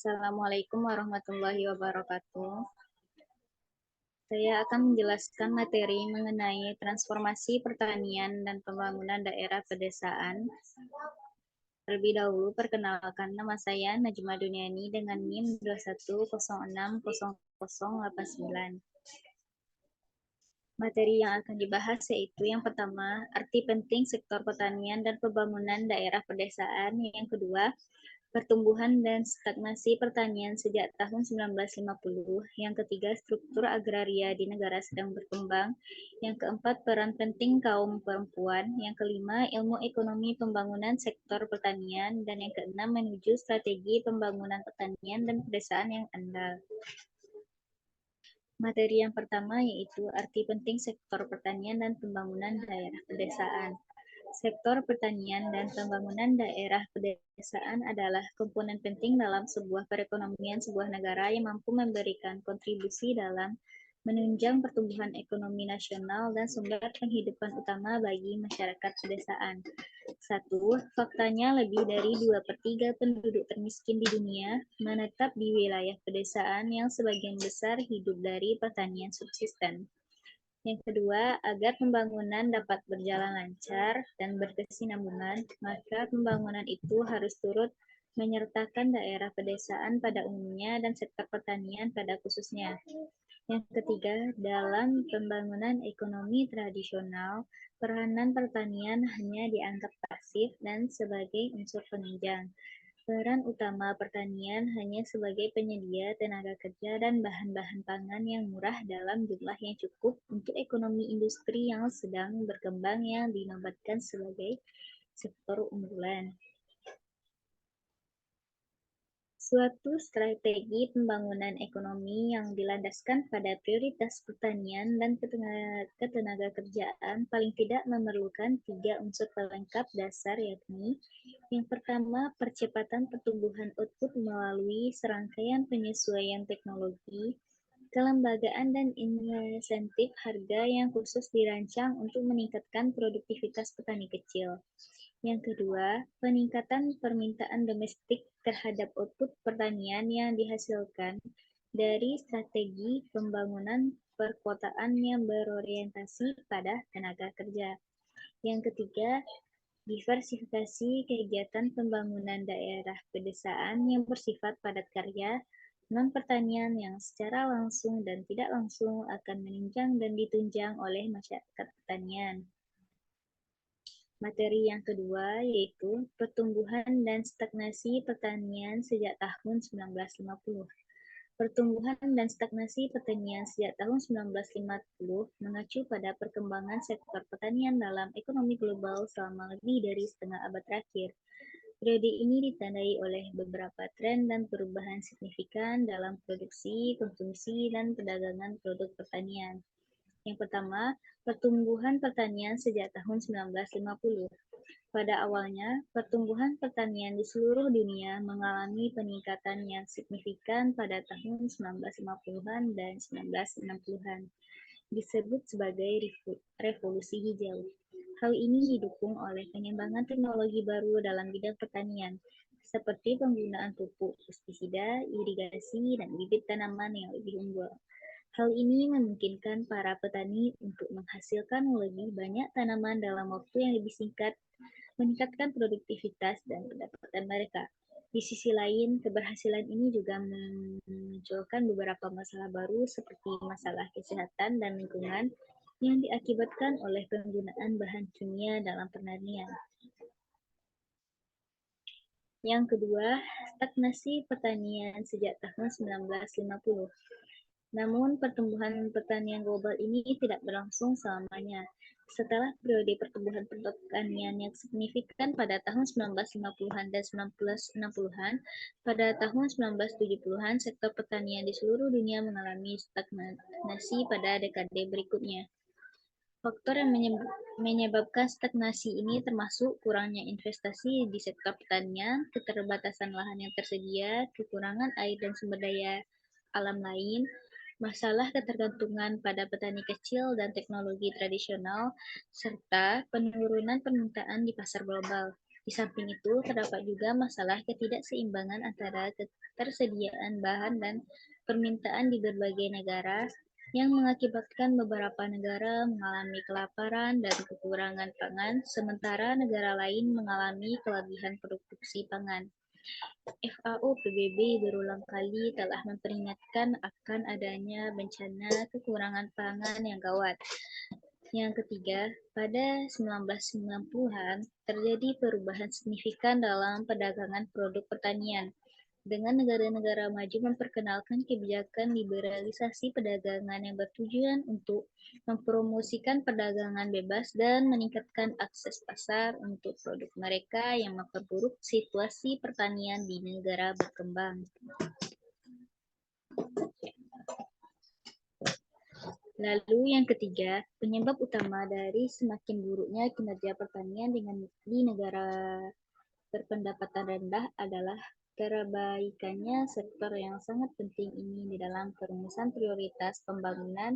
Assalamualaikum warahmatullahi wabarakatuh. Saya akan menjelaskan materi mengenai transformasi pertanian dan pembangunan daerah pedesaan. Terlebih dahulu, perkenalkan nama saya Najma Duniani dengan NIM 21060089. Materi yang akan dibahas yaitu yang pertama, arti penting sektor pertanian dan pembangunan daerah pedesaan. Yang kedua, pertumbuhan dan stagnasi pertanian sejak tahun 1950. Yang ketiga, struktur agraria di negara sedang berkembang. Yang keempat, peran penting kaum perempuan. Yang kelima, ilmu ekonomi pembangunan sektor pertanian. Dan yang keenam, menuju strategi pembangunan pertanian dan pedesaan yang andal. Materi yang pertama yaitu arti penting sektor pertanian dan pembangunan daerah pedesaan. Sektor pertanian dan pembangunan daerah pedesaan adalah komponen penting dalam sebuah perekonomian sebuah negara yang mampu memberikan kontribusi dalam menunjang pertumbuhan ekonomi nasional dan sumber penghidupan utama bagi masyarakat pedesaan. 1. Faktanya lebih dari 2/3 penduduk termiskin di dunia menetap di wilayah pedesaan yang sebagian besar hidup dari pertanian subsisten. Yang kedua, agar pembangunan dapat berjalan lancar dan berkesinambungan, maka pembangunan itu harus turut menyertakan daerah pedesaan pada umumnya dan sektor pertanian pada khususnya. Yang ketiga, dalam pembangunan ekonomi tradisional, peranan pertanian hanya dianggap pasif dan sebagai unsur penunjang. Peran utama pertanian hanya sebagai penyedia tenaga kerja dan bahan-bahan pangan yang murah dalam jumlah yang cukup untuk ekonomi industri yang sedang berkembang yang dinobatkan sebagai sektor unggulan. Suatu strategi pembangunan ekonomi yang dilandaskan pada prioritas pertanian dan ketenaga kerjaan paling tidak memerlukan 3 unsur pelengkap dasar, yakni yang pertama, percepatan pertumbuhan output melalui serangkaian penyesuaian teknologi, kelembagaan dan insentif harga yang khusus dirancang untuk meningkatkan produktivitas petani kecil. Yang kedua, peningkatan permintaan domestik terhadap output pertanian yang dihasilkan dari strategi pembangunan perkotaan yang berorientasi pada tenaga kerja. Yang ketiga, diversifikasi kegiatan pembangunan daerah pedesaan yang bersifat padat karya, non-pertanian yang secara langsung dan tidak langsung akan menunjang dan ditunjang oleh masyarakat pertanian. Materi yang kedua yaitu pertumbuhan dan stagnasi pertanian sejak tahun 1950. Pertumbuhan dan stagnasi pertanian sejak tahun 1950 mengacu pada perkembangan sektor pertanian dalam ekonomi global selama lebih dari setengah abad terakhir. Periode ini ditandai oleh beberapa tren dan perubahan signifikan dalam produksi, konsumsi, dan perdagangan produk pertanian. Yang pertama, pertumbuhan pertanian sejak tahun 1950. Pada awalnya, pertumbuhan pertanian di seluruh dunia mengalami peningkatan yang signifikan pada tahun 1950-an dan 1960-an, disebut sebagai revolusi hijau. Hal ini didukung oleh pengembangan teknologi baru dalam bidang pertanian, seperti penggunaan pupuk, pestisida, irigasi, dan bibit tanaman yang lebih unggul. Hal ini memungkinkan para petani untuk menghasilkan lebih banyak tanaman dalam waktu yang lebih singkat, meningkatkan produktivitas dan pendapatan mereka. Di sisi lain, keberhasilan ini juga memunculkan beberapa masalah baru seperti masalah kesehatan dan lingkungan yang diakibatkan oleh penggunaan bahan kimia dalam pertanian. Yang kedua, stagnasi pertanian sejak tahun 1950. Namun, pertumbuhan pertanian global ini tidak berlangsung selamanya. Setelah periode pertumbuhan pertanian yang signifikan pada tahun 1950-an dan 1960-an, pada tahun 1970-an sektor pertanian di seluruh dunia mengalami stagnasi pada dekade berikutnya. Faktor yang menyebabkan stagnasi ini termasuk kurangnya investasi di sektor pertanian, keterbatasan lahan yang tersedia, kekurangan air dan sumber daya alam lain, masalah ketergantungan pada petani kecil dan teknologi tradisional, serta penurunan permintaan di pasar global. Di samping itu, terdapat juga masalah ketidakseimbangan antara ketersediaan bahan dan permintaan di berbagai negara yang mengakibatkan beberapa negara mengalami kelaparan dan kekurangan pangan, sementara negara lain mengalami kelebihan produksi pangan. FAO PBB berulang kali telah memperingatkan akan adanya bencana kekurangan pangan yang gawat. Yang ketiga, pada 1990-an terjadi perubahan signifikan dalam perdagangan produk pertanian, dengan negara-negara maju memperkenalkan kebijakan liberalisasi perdagangan yang bertujuan untuk mempromosikan perdagangan bebas dan meningkatkan akses pasar untuk produk mereka yang memperburuk situasi pertanian di negara berkembang. Lalu yang ketiga, penyebab utama dari semakin buruknya kinerja pertanian di negara berpendapatan rendah adalah terabaikannya sektor yang sangat penting ini di dalam perumusan prioritas pembangunan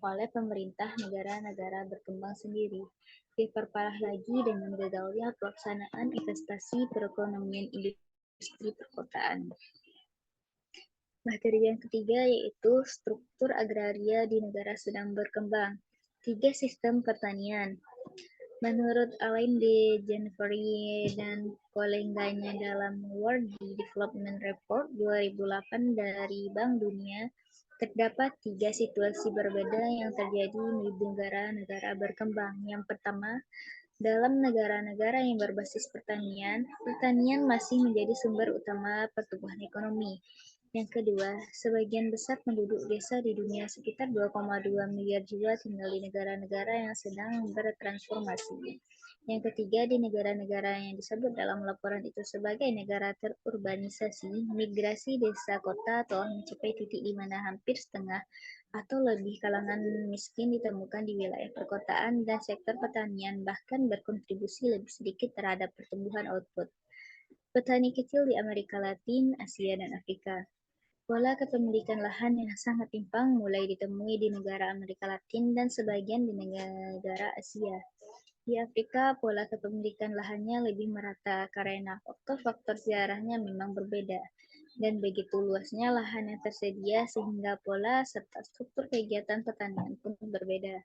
oleh pemerintah negara-negara berkembang sendiri. Diperparah lagi dengan gagalnya pelaksanaan investasi perekonomian industri perkotaan. Materi yang ketiga yaitu struktur agraria di negara sedang berkembang. 3 sistem pertanian. Menurut Alain de Genevery dan koleganya dalam World Development Report 2008 dari Bank Dunia, terdapat 3 situasi berbeda yang terjadi di negara-negara berkembang. Yang pertama, dalam negara-negara yang berbasis pertanian, pertanian masih menjadi sumber utama pertumbuhan ekonomi. Yang kedua, sebagian besar penduduk desa di dunia sekitar 2,2 miliar jiwa tinggal di negara-negara yang sedang bertransformasi. Yang ketiga, di negara-negara yang disebut dalam laporan itu sebagai negara terurbanisasi, migrasi desa kota telah mencapai titik di mana hampir setengah atau lebih kalangan miskin ditemukan di wilayah perkotaan dan sektor pertanian bahkan berkontribusi lebih sedikit terhadap pertumbuhan output. Petani kecil di Amerika Latin, Asia, dan Afrika. Pola kepemilikan lahan yang sangat timpang mulai ditemui di negara Amerika Latin dan sebagian di negara Asia. Di Afrika, pola kepemilikan lahannya lebih merata karena faktor-faktor sejarahnya memang berbeda, dan begitu luasnya lahan yang tersedia sehingga pola serta struktur kegiatan pertanian pun berbeda.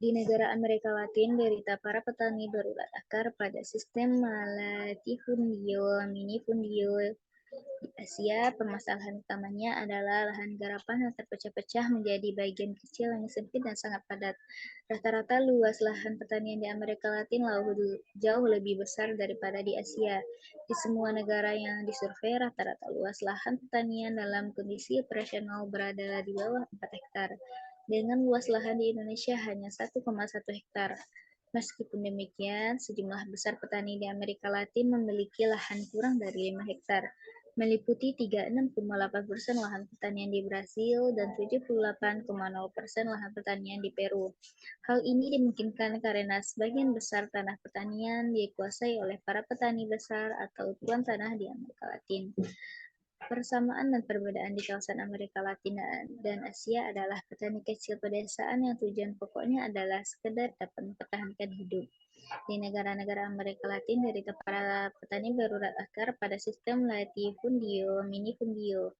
Di negara Amerika Latin, derita para petani berulat akar pada sistem latifundio, minifundio. Di Asia, permasalahan utamanya adalah lahan garapan yang terpecah-pecah menjadi bagian kecil yang sempit dan sangat padat. Rata-rata luas lahan pertanian di Amerika Latin jauh lebih besar daripada di Asia. Di semua negara yang disurvei, rata-rata luas lahan pertanian dalam kondisi operasional berada di bawah 4 hektar. Dengan luas lahan di Indonesia hanya 1,1 hektar. Meskipun demikian, sejumlah besar petani di Amerika Latin memiliki lahan kurang dari 5 hektar, meliputi 36,8% lahan pertanian di Brasil dan 78,0% lahan pertanian di Peru. Hal ini dimungkinkan karena sebagian besar tanah pertanian dikuasai oleh para petani besar atau tuan tanah di Amerika Latin. Persamaan dan perbedaan di kawasan Amerika Latin dan Asia adalah petani kecil pedesaan yang tujuan pokoknya adalah sekedar dapat mempertahankan hidup. Di negara-negara Amerika Latin, derita para petani berurat akar pada sistem latifundio, minifundio.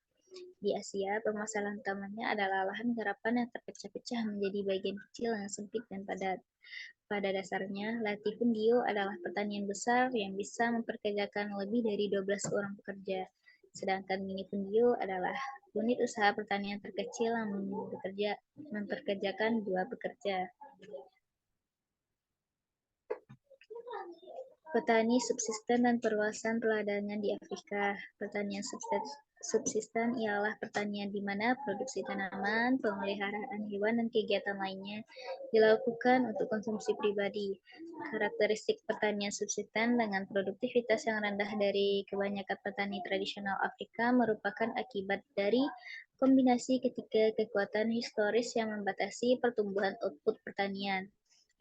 Di Asia, permasalahan utamanya adalah lahan garapan yang terpecah-pecah menjadi bagian kecil yang sempit dan padat. Pada dasarnya, latifundio adalah pertanian besar yang bisa memperkerjakan lebih dari 12 orang pekerja. Sedangkan minifundio adalah unit usaha pertanian terkecil yang memperkerjakan 2 pekerja. Petani subsisten dan perluasan peladangan di Afrika. Pertanian subsisten ialah pertanian di mana produksi tanaman, pemeliharaan hewan, dan kegiatan lainnya dilakukan untuk konsumsi pribadi. Karakteristik pertanian subsisten dengan produktivitas yang rendah dari kebanyakan petani tradisional Afrika merupakan akibat dari kombinasi ketiga kekuatan historis yang membatasi pertumbuhan output pertanian.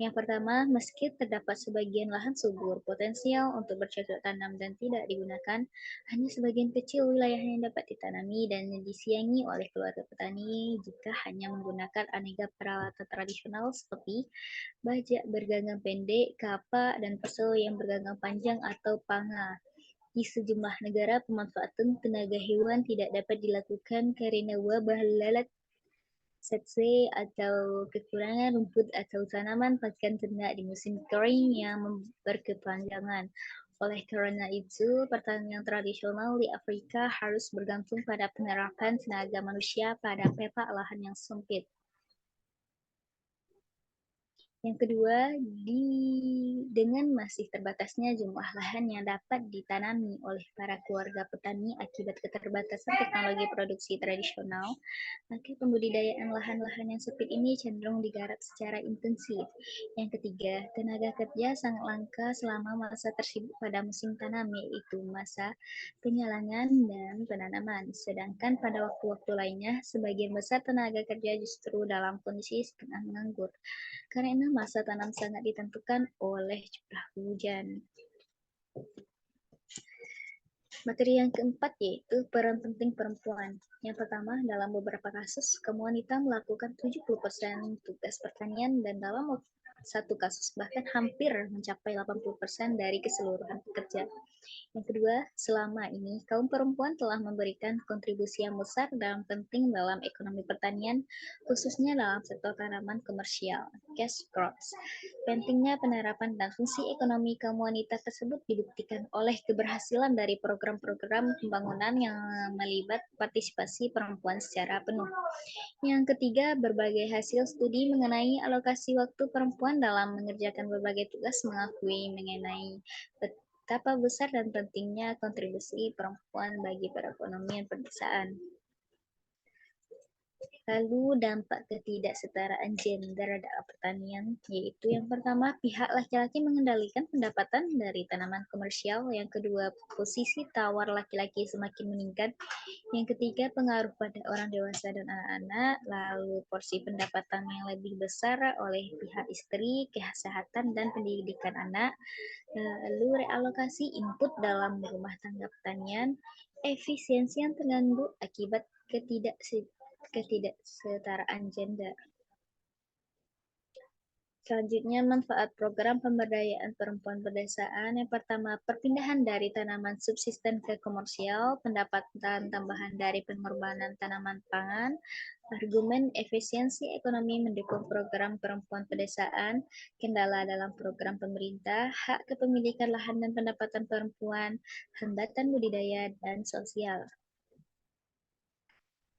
Yang pertama, meski terdapat sebagian lahan subur, potensial untuk bercocok tanam dan tidak digunakan, hanya sebagian kecil wilayah yang dapat ditanami dan disiangi oleh keluarga petani jika hanya menggunakan aneka peralatan tradisional seperti bajak bergagang pendek, kapak, dan pesel yang bergagang panjang atau panga. Di sejumlah negara, pemanfaatan tenaga hewan tidak dapat dilakukan karena wabah lalat setse atau kekurangan rumput atau tanaman pakan ternak di musim kering yang berkepanjangan. Oleh karena itu, pertanian tradisional di Afrika harus bergantung pada penerapan tenaga manusia pada peta lahan yang sempit. Yang kedua, dengan masih terbatasnya jumlah lahan yang dapat ditanami oleh para keluarga petani akibat keterbatasan teknologi produksi tradisional, maka pembudidayaan lahan-lahan yang sempit ini cenderung digarap secara intensif. Yang ketiga, tenaga kerja sangat langka selama masa tersibuk pada musim tanam, yaitu masa penyalangan dan penanaman. Sedangkan pada waktu-waktu lainnya, sebagian besar tenaga kerja justru dalam kondisi setengah menganggur karena masa tanam sangat ditentukan oleh curah hujan. Materi yang keempat yaitu peran penting perempuan. Yang pertama, dalam beberapa kasus, kaum wanita melakukan 70% tugas pertanian dan dalam satu kasus bahkan hampir mencapai 80% dari keseluruhan pekerja. Yang kedua, selama ini kaum perempuan telah memberikan kontribusi yang besar dan penting dalam ekonomi pertanian, khususnya dalam sektor tanaman komersial, cash crops. Pentingnya penerapan dan fungsi ekonomi kaum wanita tersebut dibuktikan oleh keberhasilan dari program-program pembangunan yang melibat partisipasi perempuan secara penuh. Yang ketiga, berbagai hasil studi mengenai alokasi waktu perempuan dalam mengerjakan berbagai tugas mengakui mengenai betapa besar dan pentingnya kontribusi perempuan bagi perekonomian pedesaan. Lalu dampak ketidaksetaraan gender dalam pertanian, yaitu yang pertama, pihak laki-laki mengendalikan pendapatan dari tanaman komersial. Yang kedua, posisi tawar laki-laki semakin meningkat. Yang ketiga, pengaruh pada orang dewasa dan anak-anak. Lalu porsi pendapatan yang lebih besar oleh pihak istri, kesehatan dan pendidikan anak. Lalu realokasi input dalam rumah tangga pertanian, efisiensi yang terganggu akibat ketidaksetaraan gender. Selanjutnya, manfaat program pemberdayaan perempuan pedesaan. Yang pertama, perpindahan dari tanaman subsisten ke komersial, pendapatan tambahan dari pengorbanan tanaman pangan, argumen efisiensi ekonomi mendukung program perempuan pedesaan, kendala dalam program pemerintah, hak kepemilikan lahan dan pendapatan perempuan, hambatan budidaya, dan sosial.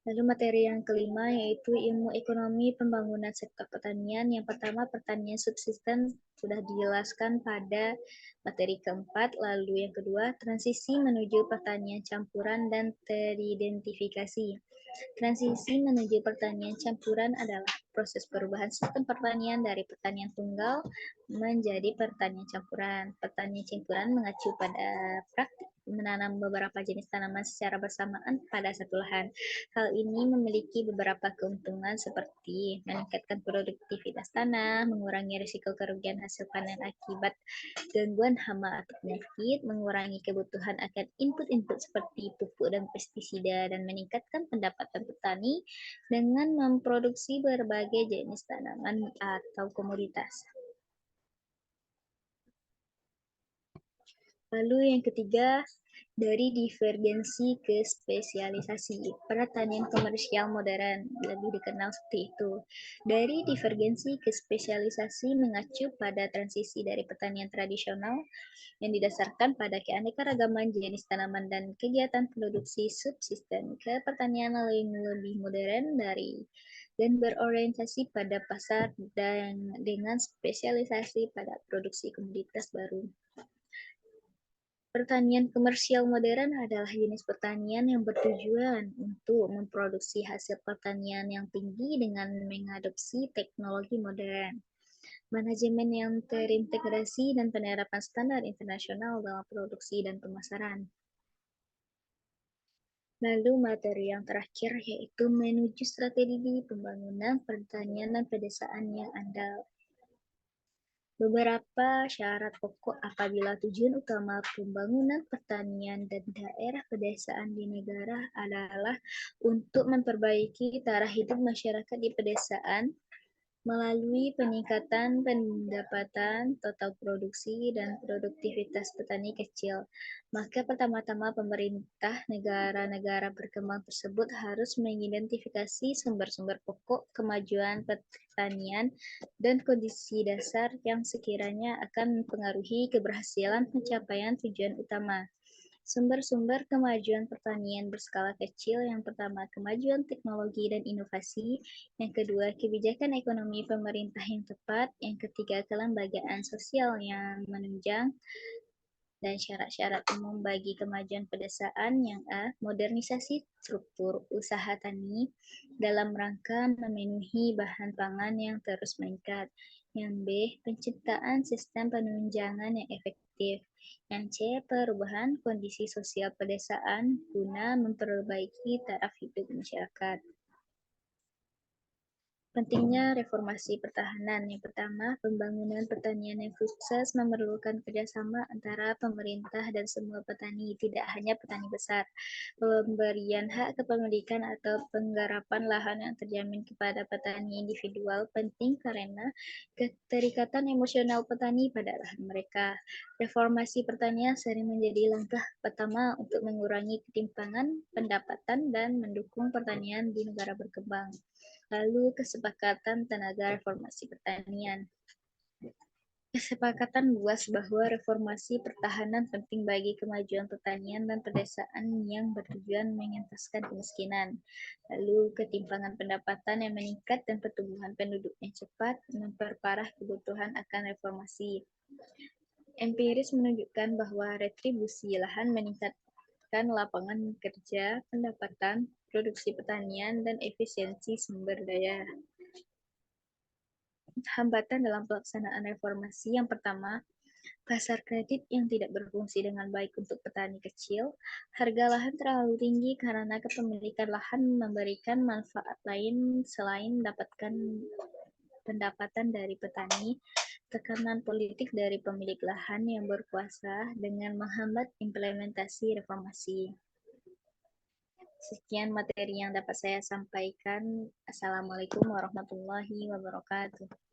Lalu materi yang kelima yaitu ilmu ekonomi pembangunan sektor pertanian. Yang pertama, pertanian subsisten sudah dijelaskan pada materi keempat. Lalu yang kedua, transisi menuju pertanian campuran dan teridentifikasi. Transisi menuju pertanian campuran adalah proses perubahan sistem pertanian dari pertanian tunggal menjadi pertanian campuran. Pertanian campuran mengacu pada praktik menanam beberapa jenis tanaman secara bersamaan pada satu lahan. Hal ini memiliki beberapa keuntungan seperti meningkatkan produktivitas tanah, mengurangi risiko kerugian hasil panen akibat gangguan hama atau penyakit, mengurangi kebutuhan akan input-input seperti pupuk dan pestisida, dan meningkatkan pendapatan petani dengan memproduksi berbagai jenis tanaman atau komoditas. Lalu yang ketiga, dari divergensi ke spesialisasi. Pertanian komersial modern lebih dikenal seperti itu. Dari divergensi ke spesialisasi mengacu pada transisi dari pertanian tradisional yang didasarkan pada keanekaragaman jenis tanaman dan kegiatan produksi subsisten ke pertanian yang lebih modern dan berorientasi pada pasar dan dengan spesialisasi pada produksi komoditas baru. Pertanian komersial modern adalah jenis pertanian yang bertujuan untuk memproduksi hasil pertanian yang tinggi dengan mengadopsi teknologi modern, manajemen yang terintegrasi, dan penerapan standar internasional dalam produksi dan pemasaran. Lalu materi yang terakhir yaitu menuju strategi pembangunan pertanian dan pedesaan yang andal. Beberapa syarat pokok apabila tujuan utama pembangunan pertanian dan daerah pedesaan di negara adalah untuk memperbaiki taraf hidup masyarakat di pedesaan melalui peningkatan pendapatan, total produksi, dan produktivitas petani kecil. Maka pertama-tama pemerintah negara-negara berkembang tersebut harus mengidentifikasi sumber-sumber pokok kemajuan pertanian dan kondisi dasar yang sekiranya akan mempengaruhi keberhasilan pencapaian tujuan utama. Sumber-sumber kemajuan pertanian berskala kecil, yang pertama kemajuan teknologi dan inovasi, yang kedua kebijakan ekonomi pemerintah yang tepat, yang ketiga kelembagaan sosial yang menunjang, dan syarat-syarat umum bagi kemajuan pedesaan. Yang A, modernisasi struktur usaha tani dalam rangka memenuhi bahan pangan yang terus meningkat. Yang B, penciptaan sistem penunjangan yang efektif. Yang C, perubahan kondisi sosial pedesaan guna memperbaiki taraf hidup masyarakat. Pentingnya reformasi pertahanan. Yang pertama, pembangunan pertanian yang sukses memerlukan kerjasama antara pemerintah dan semua petani, tidak hanya petani besar. Pemberian hak kepemilikan atau penggarapan lahan yang terjamin kepada petani individual penting karena keterikatan emosional petani pada lahan mereka. Reformasi pertanian sering menjadi langkah pertama untuk mengurangi ketimpangan pendapatan dan mendukung pertanian di negara berkembang. Lalu kesepakatan tenaga reformasi pertanian. Kesepakatan luas bahwa reformasi pertahanan penting bagi kemajuan pertanian dan pedesaan yang bertujuan mengentaskan kemiskinan. Lalu ketimpangan pendapatan yang meningkat dan pertumbuhan penduduk yang cepat memperparah kebutuhan akan reformasi. Empiris menunjukkan bahwa retribusi lahan meningkatkan lapangan kerja, pendapatan, produksi pertanian, dan efisiensi sumber daya. Hambatan dalam pelaksanaan reformasi. Yang pertama, pasar kredit yang tidak berfungsi dengan baik untuk petani kecil. Harga lahan terlalu tinggi karena kepemilikan lahan memberikan manfaat lain selain mendapatkan pendapatan dari petani. Tekanan politik dari pemilik lahan yang berkuasa dengan menghambat implementasi reformasi. Sekian materi yang dapat saya sampaikan. Assalamualaikum warahmatullahi wabarakatuh.